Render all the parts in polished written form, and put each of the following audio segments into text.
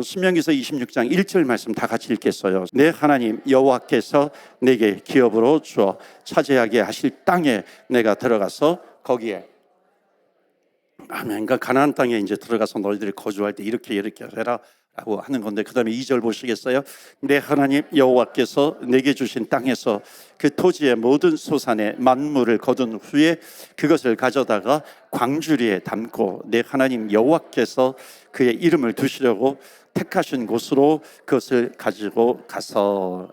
신명기서 26장 1절 말씀 다 같이 읽겠어요. 내 하나님 여호와께서 내게 기업으로 주어 차지하게 하실 땅에 내가 들어가서 거기에 아멘. 그러니까 가나안 땅에 이제 들어가서 너희들이 거주할 때 이렇게 해라 라고 하는 건데, 그 다음에 2절 보시겠어요? 내 하나님 여호와께서 내게 주신 땅에서 그 토지의 모든 소산의 만물을 거둔 후에 그것을 가져다가 광주리에 담고 내 하나님 여호와께서 그의 이름을 두시려고 택하신 곳으로 그것을 가지고 가서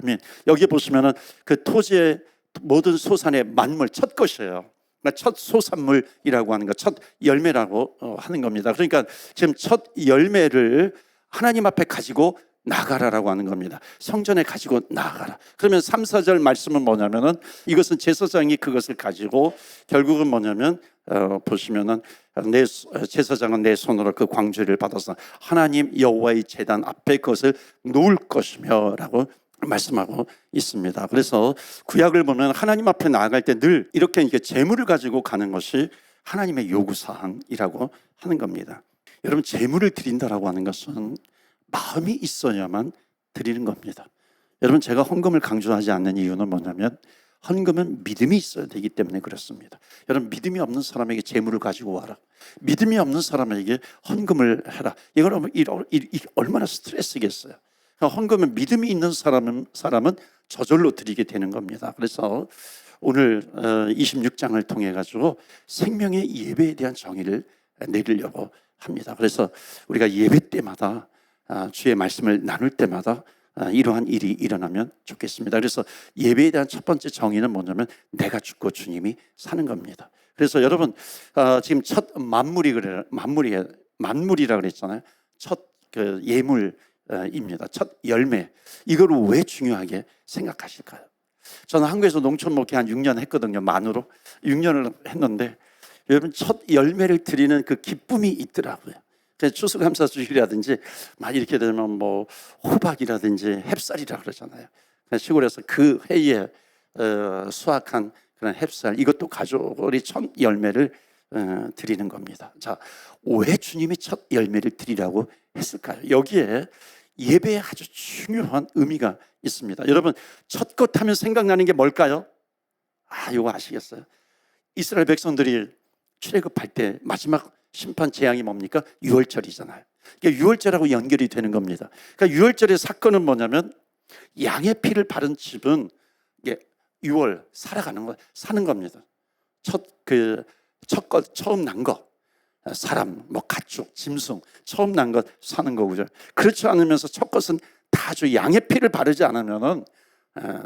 아멘. 여기 보시면은 그 토지의 모든 소산의 만물, 첫 것이에요. 첫 소산물이라고 하는 것, 첫 열매라고 하는 겁니다. 그러니까 지금 첫 열매를 하나님 앞에 가지고 나가라라고 하는 겁니다. 성전에 가지고 나가라. 그러면 3, 4절 말씀은 뭐냐면은 이것은 제사장이 그것을 가지고 결국은 뭐냐면 보시면은 내 제사장은 내 손으로 그 광주를 받아서 하나님 여호와의 제단 앞에 그것을 놓을 것이며라고 말씀하고 있습니다. 그래서 구약을 보면 하나님 앞에 나아갈 때 늘 이렇게 재물을 가지고 가는 것이 하나님의 요구사항이라고 하는 겁니다. 여러분, 재물을 드린다라고 하는 것은 마음이 있어야만 드리는 겁니다. 여러분, 제가 헌금을 강조하지 않는 이유는 뭐냐면 헌금은 믿음이 있어야 되기 때문에 그렇습니다. 여러분, 믿음이 없는 사람에게 재물을 가지고 와라, 믿음이 없는 사람에게 헌금을 해라, 이건 얼마나 스트레스겠어요. 헌금은 믿음이 있는 사람은 저절로 드리게 되는 겁니다. 그래서 오늘 26장을 통해 가지고 생명의 예배에 대한 정의를 내리려고 합니다. 그래서 우리가 예배 때마다 주의 말씀을 나눌 때마다 이러한 일이 일어나면 좋겠습니다. 그래서 예배에 대한 첫 번째 정의는 뭐냐면 내가 죽고 주님이 사는 겁니다. 그래서 여러분, 지금 첫 만물이라 그랬잖아요. 첫 그 예물 입니다. 첫 열매, 이거를 왜 중요하게 생각하실까요? 저는 한국에서 농촌 목회 한 6년 했거든요. 만으로 6년을 했는데 여러분, 첫 열매를 드리는 그 기쁨이 있더라고요. 추수감사주일이라든지 막 이렇게 되면 뭐 호박이라든지 햅쌀이라 그러잖아요. 시골에서 그 해에 수확한 그런 햅쌀, 이것도 가족이 첫 열매를 드리는 겁니다. 자, 왜 주님이 첫 열매를 드리라고 했을까요? 여기에 예배에 아주 중요한 의미가 있습니다. 여러분, 첫 것 하면 생각나는 게 뭘까요? 이거 아시겠어요? 이스라엘 백성들이 출애굽할 때 마지막 심판 재앙이 뭡니까? 유월절이잖아요. 그러니까 유월절하고 연결이 되는 겁니다. 그러니까 유월절의 사건은 뭐냐면 양의 피를 바른 집은 유월 살아가는 거, 사는 겁니다. 첫 것, 처음 난 거, 사람, 뭐 가축, 짐승, 처음 난 것 사는 거고요. 그렇지 않으면서 첫 것은 다 아주 양의 피를 바르지 않으면은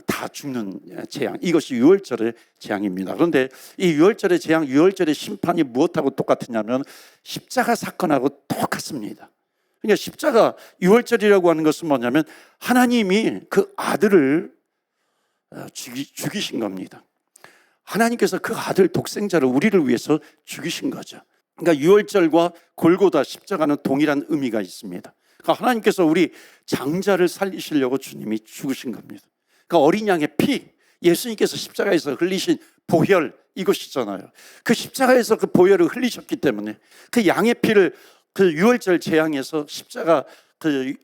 다 죽는 재앙, 이것이 유월절의 재앙입니다. 그런데 이 유월절의 재앙, 유월절의 심판이 무엇하고 똑같으냐면 십자가 사건하고 똑같습니다. 그러니까 십자가, 유월절이라고 하는 것은 뭐냐면 하나님이 그 아들을 죽이신 겁니다. 하나님께서 그 아들 독생자를 우리를 위해서 죽이신 거죠. 그러니까 유월절과 골고다 십자가는 동일한 의미가 있습니다. 그러니까 하나님께서 우리 장자를 살리시려고 주님이 죽으신 겁니다. 그러니까 어린 양의 피, 예수님께서 십자가에서 흘리신 보혈, 이것이잖아요. 그 십자가에서 그 보혈을 흘리셨기 때문에 그 양의 피를 그 유월절 재앙에서 십자가를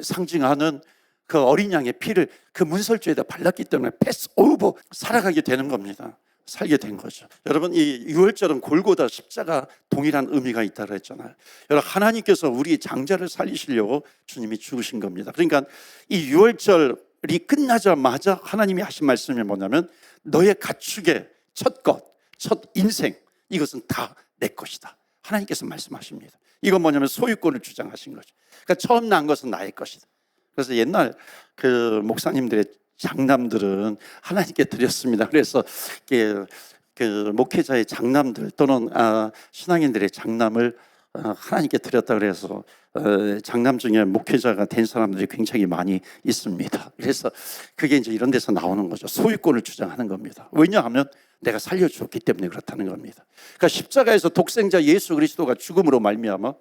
상징하는 그 어린 양의 피를 그 문설주에다 발랐기 때문에 패스 오버 살아가게 되는 겁니다. 살게 된 거죠. 여러분, 이 유월절은 골고다 십자가 동일한 의미가 있다고 했잖아요. 여러분, 하나님께서 우리 장자를 살리시려고 주님이 죽으신 겁니다. 그러니까 이 유월절이 끝나자마자 하나님이 하신 말씀이 뭐냐면 너의 가축의 첫 것, 첫 인생, 이것은 다 내 것이다. 하나님께서 말씀하십니다. 이건 뭐냐면 소유권을 주장하신 거죠. 그러니까 처음 난 것은 나의 것이다. 그래서 옛날 그 목사님들의 장남들은 하나님께 드렸습니다. 그래서 그 목회자의 장남들 또는 신앙인들의 장남을 하나님께 드렸다 그래서 장남 중에 목회자가 된 사람들이 굉장히 많이 있습니다. 그래서 그게 이제 이런 데서 나오는 거죠. 소유권을 주장하는 겁니다. 왜냐하면 내가 살려주었기 때문에 그렇다는 겁니다. 그러니까 십자가에서 독생자 예수 그리스도가 죽음으로 말미암아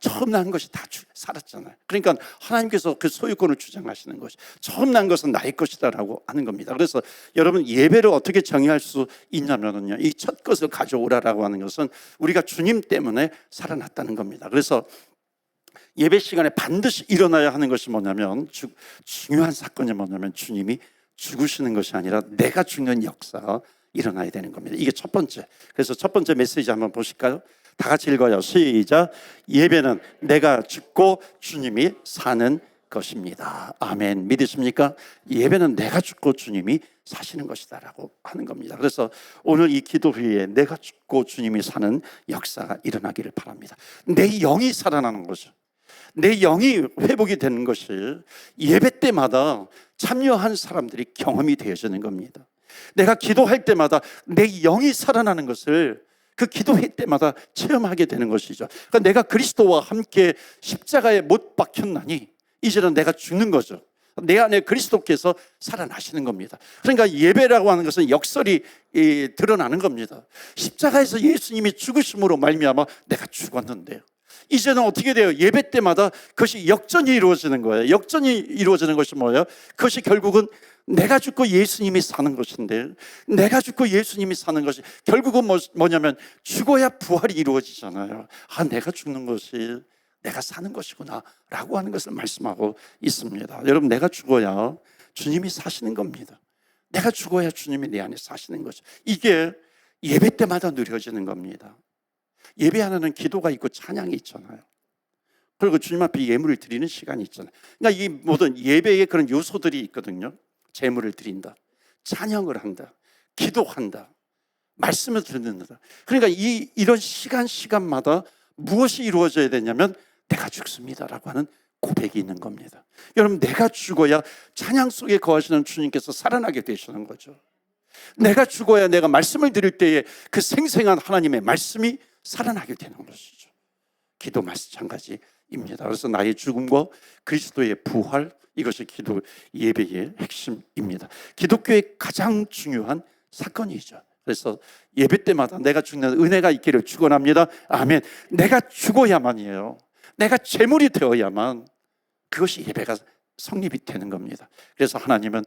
처음 난 것이 다 살았잖아요. 그러니까 하나님께서 그 소유권을 주장하시는 것이 처음 난 것은 나의 것이다라고 하는 겁니다. 그래서 여러분, 예배를 어떻게 정의할 수 있냐면요, 이 첫 것을 가져오라라고 하는 것은 우리가 주님 때문에 살아났다는 겁니다. 그래서 예배 시간에 반드시 일어나야 하는 것이 뭐냐면, 중요한 사건이 뭐냐면 주님이 죽으시는 것이 아니라 내가 죽는 역사가 일어나야 되는 겁니다. 이게 첫 번째. 그래서 첫 번째 메시지 한번 보실까요? 다 같이 읽어요. 시작. 예배는 내가 죽고 주님이 사는 것입니다. 아멘. 믿으십니까? 예배는 내가 죽고 주님이 사시는 것이다 라고 하는 겁니다. 그래서 오늘 이 기도 후에 내가 죽고 주님이 사는 역사가 일어나기를 바랍니다. 내 영이 살아나는 거죠. 내 영이 회복이 되는 것이 예배 때마다 참여한 사람들이 경험이 되어지는 겁니다. 내가 기도할 때마다 내 영이 살아나는 것을 그 기도회 때마다 체험하게 되는 것이죠. 그러니까 내가 그리스도와 함께 십자가에 못 박혔나니 이제는 내가 죽는 거죠. 내 안에 그리스도께서 살아나시는 겁니다. 그러니까 예배라고 하는 것은 역설이 드러나는 겁니다. 십자가에서 예수님이 죽으심으로 말미암아 내가 죽었는데요, 이제는 어떻게 돼요? 예배 때마다 그것이 역전이 이루어지는 거예요. 역전이 이루어지는 것이 뭐예요? 그것이 결국은 내가 죽고 예수님이 사는 것인데, 내가 죽고 예수님이 사는 것이 결국은 뭐냐면 죽어야 부활이 이루어지잖아요. 아, 내가 죽는 것이 내가 사는 것이구나 라고 하는 것을 말씀하고 있습니다. 여러분, 내가 죽어야 주님이 사시는 겁니다. 내가 죽어야 주님이 내 안에 사시는 거죠. 이게 예배 때마다 누려지는 겁니다. 예배 하나는 기도가 있고 찬양이 있잖아요. 그리고 주님 앞에 예물을 드리는 시간이 있잖아요. 그러니까 이 모든 예배에 그런 요소들이 있거든요. 제물을 드린다, 찬양을 한다, 기도한다, 말씀을 듣는다. 그러니까 이런 시간마다 무엇이 이루어져야 되냐면 내가 죽습니다라고 하는 고백이 있는 겁니다. 여러분, 내가 죽어야 찬양 속에 거하시는 주님께서 살아나게 되시는 거죠. 내가 죽어야 내가 말씀을 드릴 때에 그 생생한 하나님의 말씀이 살아나게 되는 것이죠. 기도 마찬가지입니다. 그래서 나의 죽음과 그리스도의 부활, 이것이 기도 예배의 핵심입니다. 기독교의 가장 중요한 사건이죠. 그래서 예배 때마다 내가 죽는 은혜가 있기를 축원합니다. 아멘. 내가 죽어야만이에요. 내가 제물이 되어야만 그것이 예배가 성립이 되는 겁니다. 그래서 하나님은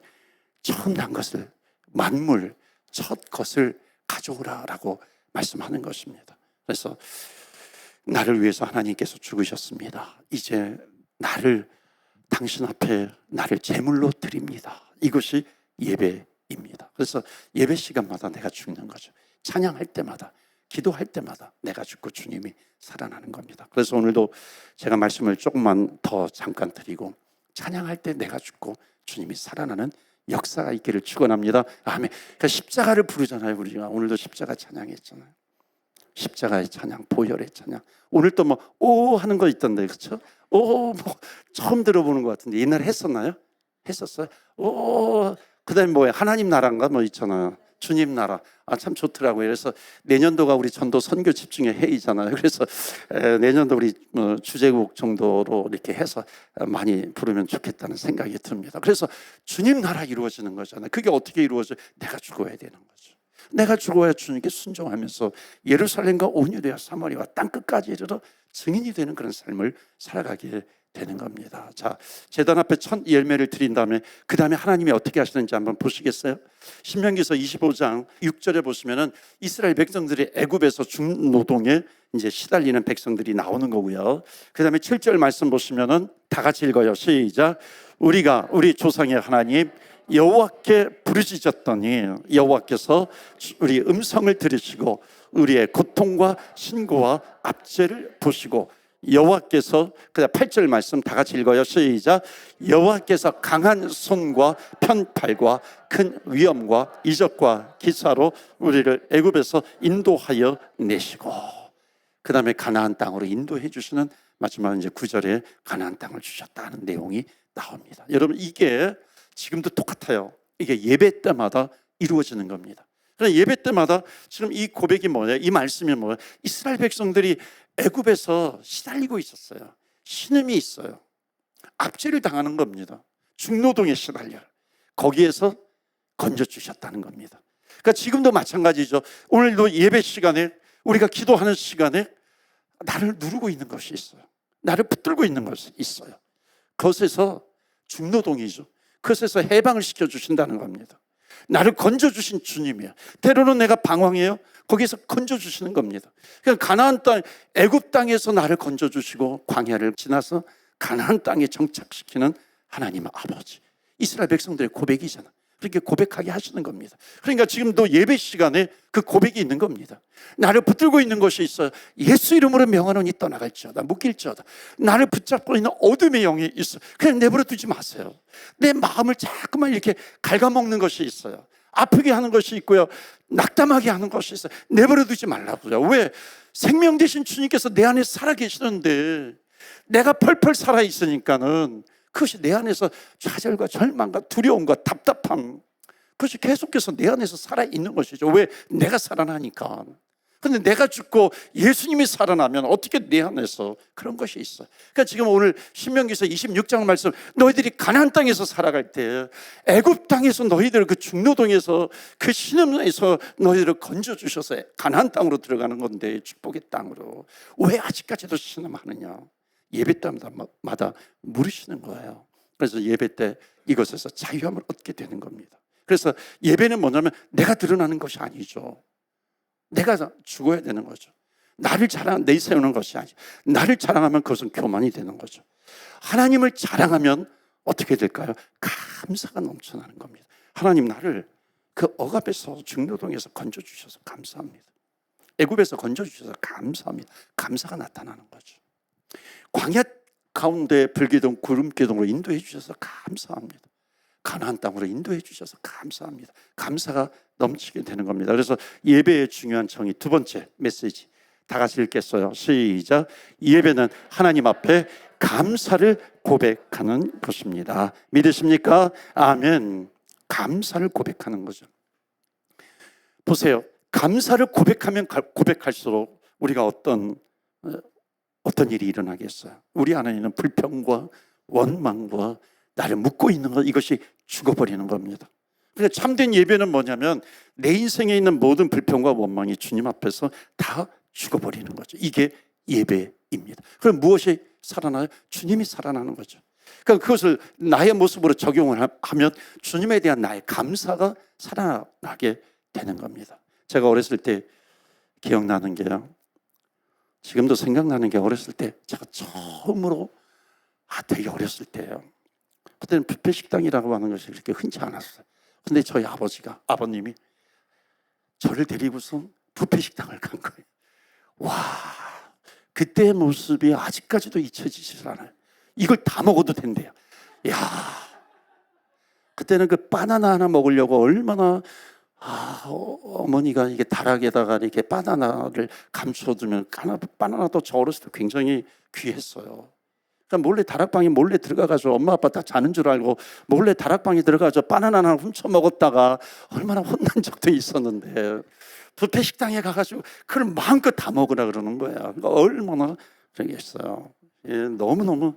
처음 난 것을, 만물 첫 것을 가져오라라고 말씀하는 것입니다. 그래서 나를 위해서 하나님께서 죽으셨습니다. 이제 나를 당신 앞에 나를 제물로 드립니다. 이것이 예배입니다. 그래서 예배 시간마다 내가 죽는 거죠. 찬양할 때마다, 기도할 때마다 내가 죽고 주님이 살아나는 겁니다. 그래서 오늘도 제가 말씀을 조금만 더 잠깐 드리고, 찬양할 때 내가 죽고 주님이 살아나는 역사가 있기를 축원합니다. 아멘. 그러니까 십자가를 부르잖아요. 우리가 오늘도 십자가 찬양했잖아요. 십자가의 찬양, 보혈의 찬양. 오늘 또 뭐 오 하는 거 있던데, 그렇죠? 오, 뭐 처음 들어보는 것 같은데 옛날에 했었나요? 했었어요? 오, 그다음에 뭐예요? 하나님 나라인가 뭐 있잖아요. 주님 나라. 아, 참 좋더라고요. 그래서 내년도가 우리 전도 선교 집중의 해이잖아요. 그래서 내년도 우리 주제곡 정도로 이렇게 해서 많이 부르면 좋겠다는 생각이 듭니다. 그래서 주님 나라 이루어지는 거잖아요. 그게 어떻게 이루어져요? 내가 죽어야 되는 거죠. 내가 죽어야 주님께 순종하면서 예루살렘과 온 유대와 사마리아와 땅끝까지 이르러 증인이 되는 그런 삶을 살아가게 되는 겁니다. 자, 제단 앞에 첫 열매를 드린 다음에 그 다음에 하나님이 어떻게 하시는지 한번 보시겠어요? 신명기서 25장 6절에 보시면은 이스라엘 백성들이 애굽에서 중노동에 이제 시달리는 백성들이 나오는 거고요. 그 다음에 7절 말씀 보시면은 다 같이 읽어요. 시작. 우리가 우리 조상의 하나님 여호와께 부르짖었더니 여호와께서 우리 음성을 들으시고 우리의 고통과 신고와 압제를 보시고 여호와께서, 그다음 8절 말씀 다 같이 읽어요. 시작. 여호와께서 강한 손과 편팔과 큰 위엄과 이적과 기사로 우리를 애굽에서 인도하여 내시고, 그 다음에 가나안 땅으로 인도해 주시는 마지막 이제 9절에 가나안 땅을 주셨다는 내용이 나옵니다. 여러분, 이게 지금도 똑같아요. 이게 예배 때마다 이루어지는 겁니다. 그러니까 예배 때마다 지금 이 고백이 뭐예요? 이 말씀이 뭐예요? 이스라엘 백성들이 애굽에서 시달리고 있었어요. 신음이 있어요. 압제를 당하는 겁니다. 중노동에 시달려. 거기에서 건져주셨다는 겁니다. 그러니까 지금도 마찬가지죠. 오늘도 예배 시간에, 우리가 기도하는 시간에 나를 누르고 있는 것이 있어요. 나를 붙들고 있는 것이 있어요. 그것에서 중노동이죠. 그것에서 해방을 시켜주신다는 겁니다. 나를 건져주신 주님이에요. 때로는 내가 방황해요. 거기에서 건져주시는 겁니다. 그러니까 가나안 땅, 애굽 땅에서 나를 건져주시고 광야를 지나서 가나안 땅에 정착시키는 하나님의 아버지. 이스라엘 백성들의 고백이잖아. 그렇게 고백하게 하시는 겁니다. 그러니까 지금도 예배 시간에 그 고백이 있는 겁니다. 나를 붙들고 있는 것이 있어요. 예수 이름으로 명하노니 떠나갈지어다, 묶일지어다. 나를 붙잡고 있는 어둠의 영이 있어. 그냥 내버려 두지 마세요. 내 마음을 자꾸만 이렇게 갉아먹는 것이 있어요. 아프게 하는 것이 있고요, 낙담하게 하는 것이 있어요. 내버려 두지 말라고요. 왜? 생명 되신 주님께서 내 안에 살아계시는데 내가 펄펄 살아있으니까는 그것이 내 안에서 좌절과 절망과 두려움과 답답함, 그것이 계속해서 내 안에서 살아있는 것이죠. 왜? 내가 살아나니까. 근데 내가 죽고 예수님이 살아나면 어떻게 내 안에서 그런 것이 있어요. 그러니까 지금 오늘 신명기서 26장 말씀, 너희들이 가나안 땅에서 살아갈 때 애굽 땅에서 너희들 그 중노동에서 그 신음에서 너희들을 건져주셔서 가나안 땅으로 들어가는 건데, 축복의 땅으로. 왜 아직까지도 신음하느냐? 예배 때마다 물으시는 거예요. 그래서 예배 때 이것에서 자유함을 얻게 되는 겁니다. 그래서 예배는 뭐냐면 내가 드러나는 것이 아니죠. 내가 죽어야 되는 거죠. 나를 내세우는 것이 아니죠. 나를 자랑하면 그것은 교만이 되는 거죠. 하나님을 자랑하면 어떻게 될까요? 감사가 넘쳐나는 겁니다. 하나님, 나를 그 억압에서 중노동에서 건져주셔서 감사합니다. 애굽에서 건져주셔서 감사합니다. 감사가 나타나는 거죠. 광야 가운데 불기둥 구름기둥으로 인도해 주셔서 감사합니다. 가나안 땅으로 인도해 주셔서 감사합니다. 감사가 넘치게 되는 겁니다. 그래서 예배의 중요한 정의, 두 번째 메시지 다 같이 읽겠어요. 시작. 예배는 하나님 앞에 감사를 고백하는 것입니다. 믿으십니까? 아멘. 감사를 고백하는 거죠. 보세요. 감사를 고백하면 고백할수록 우리가 어떤 일이 일어나겠어요? 우리 안에 있는 불평과 원망과 나를 묶고 있는 것, 이것이 죽어버리는 겁니다. 그러니까 참된 예배는 뭐냐면 내 인생에 있는 모든 불평과 원망이 주님 앞에서 다 죽어버리는 거죠. 이게 예배입니다. 그럼 무엇이 살아나요? 주님이 살아나는 거죠. 그러니까 그것을 나의 모습으로 적용을 하면 주님에 대한 나의 감사가 살아나게 되는 겁니다. 제가 어렸을 때 기억나는 게요, 지금도 생각나는 게, 어렸을 때 제가 처음으로 되게 어렸을 때예요. 그때는 뷔페 식당이라고 하는 것이 그렇게 흔치 않았어요. 근데 저희 아버님이 저를 데리고서 뷔페 식당을 간 거예요. 와, 그때의 모습이 아직까지도 잊혀지질 않아요. 이걸 다 먹어도 된대요. 야, 그때는 그 바나나 하나 먹으려고 얼마나 어머니가 이게 다락에다가 이렇게 바나나를 감춰두면, 바나나도 저 어렸을 때 굉장히 귀했어요. 그러니까 몰래 다락방에 몰래 들어가서 엄마 아빠 다 자는 줄 알고 몰래 다락방에 들어가서 바나나 하나 훔쳐 먹었다가 얼마나 혼난 적도 있었는데, 뷔페 식당에 가가지고 그걸 마음껏 다 먹으라 그러는 거야. 그러니까 얼마나 저기했어요. 너무너무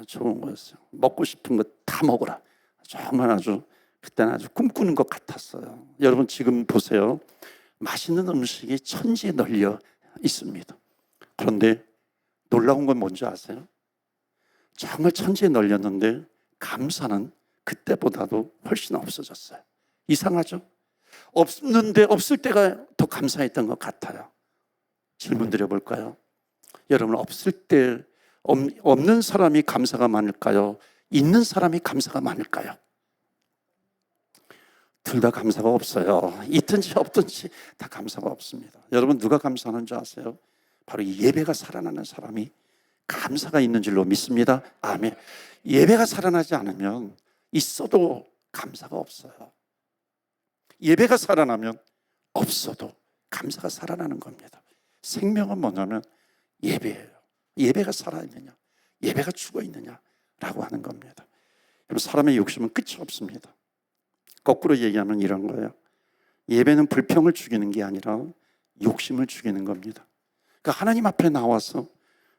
좋은 거였어요. 먹고 싶은 거 다 먹으라. 정말 아주 그때는 아주 꿈꾸는 것 같았어요. 여러분 지금 보세요. 맛있는 음식이 천지에 널려 있습니다. 그런데 놀라운 건 뭔지 아세요? 정말 천지에 널렸는데 감사는 그때보다도 훨씬 없어졌어요. 이상하죠? 없는데 없을 때가 더 감사했던 것 같아요. 질문 드려볼까요? 여러분, 없을 때 없는 사람이 감사가 많을까요? 있는 사람이 감사가 많을까요? 둘 다 감사가 없어요. 있든지 없든지 다 감사가 없습니다. 여러분, 누가 감사하는 줄 아세요? 바로 이 예배가 살아나는 사람이 감사가 있는 줄로 믿습니다. 아멘. 예배가 살아나지 않으면 있어도 감사가 없어요. 예배가 살아나면 없어도 감사가 살아나는 겁니다. 생명은 뭐냐면 예배예요. 예배가 살아있느냐, 예배가 죽어있느냐라고 하는 겁니다. 사람의 욕심은 끝이 없습니다. 거꾸로 얘기하면 이런 거예요. 예배는 불평을 죽이는 게 아니라 욕심을 죽이는 겁니다. 그러니까 하나님 앞에 나와서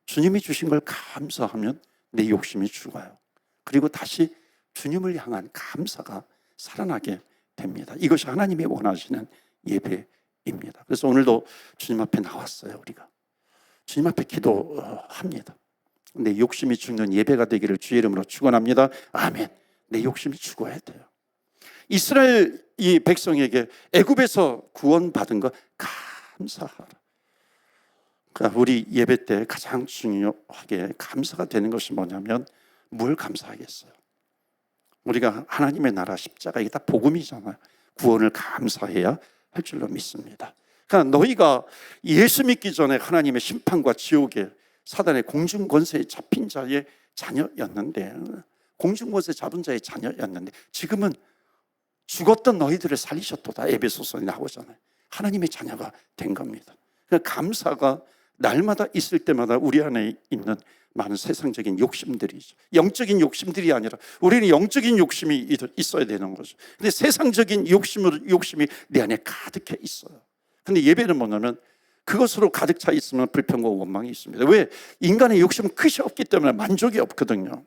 주님이 주신 걸 감사하면 내 욕심이 죽어요. 그리고 다시 주님을 향한 감사가 살아나게 됩니다. 이것이 하나님이 원하시는 예배입니다. 그래서 오늘도 주님 앞에 나왔어요. 우리가 주님 앞에 기도합니다. 내 욕심이 죽는 예배가 되기를 주의 이름으로 축원합니다. 아멘. 내 욕심이 죽어야 돼요. 이스라엘 이 백성에게 애굽에서 구원받은 거 감사하라. 그러니까 우리 예배 때 가장 중요하게 감사가 되는 것이 뭐냐면 뭘 감사하겠어요? 우리가 하나님의 나라 십자가 이게 다 복음이잖아요. 구원을 감사해야 할 줄로 믿습니다. 그러니까 너희가 예수 믿기 전에 하나님의 심판과 지옥의 사단의 공중권세에 잡힌 자의 자녀였는데, 공중권세 잡은 자의 자녀였는데 지금은 죽었던 너희들을 살리셨도다. 에베소서에 나오잖아요. 하나님의 자녀가 된 겁니다. 그러니까 감사가 날마다 있을 때마다 우리 안에 있는 많은 세상적인 욕심들이죠. 영적인 욕심들이 아니라 우리는 영적인 욕심이 있어야 되는 거죠. 근데 세상적인 욕심이 내 안에 가득해 있어요. 근데 예배는 뭐냐면 그것으로 가득 차 있으면 불평과 원망이 있습니다. 왜? 인간의 욕심은 끝이 없기 때문에 만족이 없거든요.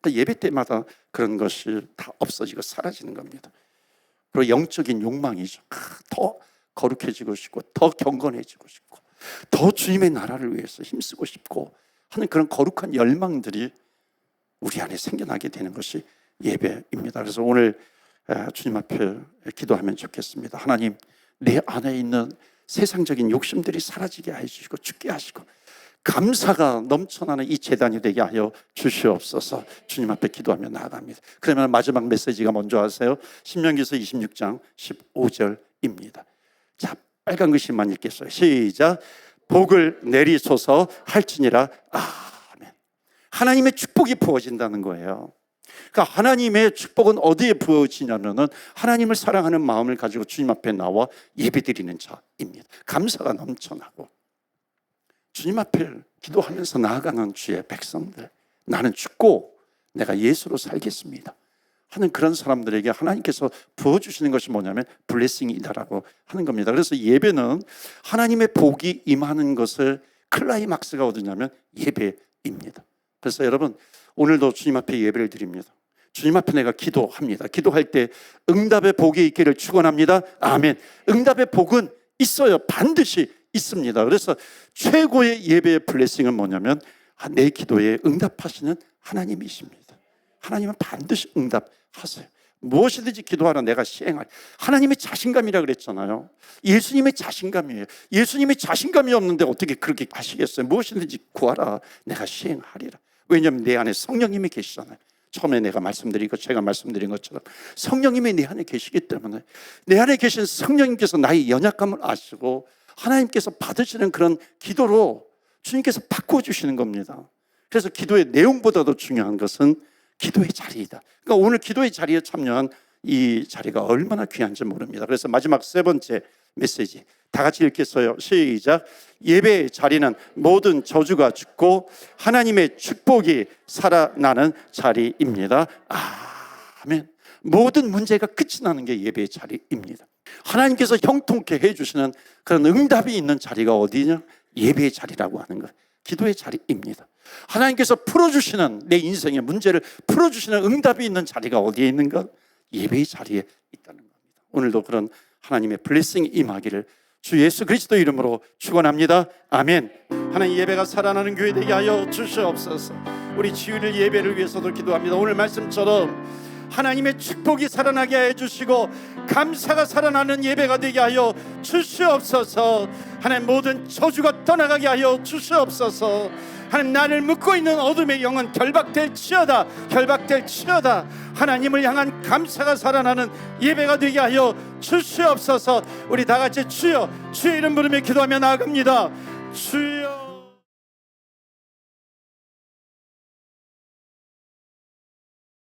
그러니까 예배 때마다 그런 것이 다 없어지고 사라지는 겁니다. 그리고 영적인 욕망이죠. 더 거룩해지고 싶고 더 경건해지고 싶고 더 주님의 나라를 위해서 힘쓰고 싶고 하는 그런 거룩한 열망들이 우리 안에 생겨나게 되는 것이 예배입니다. 그래서 오늘 주님 앞에 기도하면 좋겠습니다. 하나님, 내 안에 있는 세상적인 욕심들이 사라지게 해주시고 죽게 하시고 감사가 넘쳐나는 이 제단이 되게 하여 주시옵소서. 주님 앞에 기도하며 나아갑니다. 그러면 마지막 메시지가 뭔지 아세요? 신명기서 26장 15절입니다. 자, 빨간 글씨만 읽겠어요. 시작. 복을 내리소서 할지니라. 아멘. 하나님의 축복이 부어진다는 거예요. 그러니까 하나님의 축복은 어디에 부어지냐면은 하나님을 사랑하는 마음을 가지고 주님 앞에 나와 예배드리는 자입니다. 감사가 넘쳐나고 주님 앞에 기도하면서 나아가는 주의 백성들, 나는 죽고 내가 예수로 살겠습니다 하는 그런 사람들에게 하나님께서 부어주시는 것이 뭐냐면 블레싱이다라고 하는 겁니다. 그래서 예배는 하나님의 복이 임하는 것을 클라이막스가 어디냐면 예배입니다. 그래서 여러분, 오늘도 주님 앞에 예배를 드립니다. 주님 앞에 내가 기도합니다. 기도할 때 응답의 복이 있기를 축원합니다. 아멘. 응답의 복은 있어요. 반드시 있습니다. 그래서 최고의 예배의 블레싱은 뭐냐면 내 기도에 응답하시는 하나님이십니다. 하나님은 반드시 응답하세요. 무엇이든지 기도하라 내가 시행할. 하나님의 자신감이라 그랬잖아요. 예수님의 자신감이에요. 예수님의 자신감이 없는데 어떻게 그렇게 하시겠어요? 무엇이든지 구하라 내가 시행하리라. 왜냐하면 내 안에 성령님이 계시잖아요. 처음에 제가 말씀드린 것처럼 성령님이 내 안에 계시기 때문에 내 안에 계신 성령님께서 나의 연약감을 아시고 하나님께서 받으시는 그런 기도로 주님께서 바꾸어 주시는 겁니다. 그래서 기도의 내용보다도 중요한 것은 기도의 자리이다. 그러니까 오늘 기도의 자리에 참여한 이 자리가 얼마나 귀한지 모릅니다. 그래서 마지막 세 번째 메시지 다 같이 읽겠어요. 시작. 예배의 자리는 모든 저주가 죽고 하나님의 축복이 살아나는 자리입니다. 아멘. 모든 문제가 끝이 나는 게 예배의 자리입니다. 하나님께서 형통케 해주시는 그런 응답이 있는 자리가 어디냐? 예배의 자리라고 하는 거예요. 기도의 자리입니다. 하나님께서 풀어주시는 내 인생의 문제를 풀어주시는 응답이 있는 자리가 어디에 있는가? 예배의 자리에 있다는 겁니다. 오늘도 그런 하나님의 블레싱이 임하기를 주 예수 그리스도 이름으로 축원합니다. 아멘. 하나님, 예배가 살아나는 교회 되게 하여 주시옵소서. 우리 지휘를 예배를 위해서도 기도합니다. 오늘 말씀처럼 하나님의 축복이 살아나게 해주시고 감사가 살아나는 예배가 되게 하여 주시옵소서. 하나님, 모든 저주가 떠나가게 하여 주시옵소서. 하나님, 나를 묶고 있는 어둠의 영은 결박될지어다. 하나님을 향한 감사가 살아나는 예배가 되게 하여 주시옵소서. 우리 다 같이 주여, 주의 이름 부르며 기도하며 나아갑니다. 주여.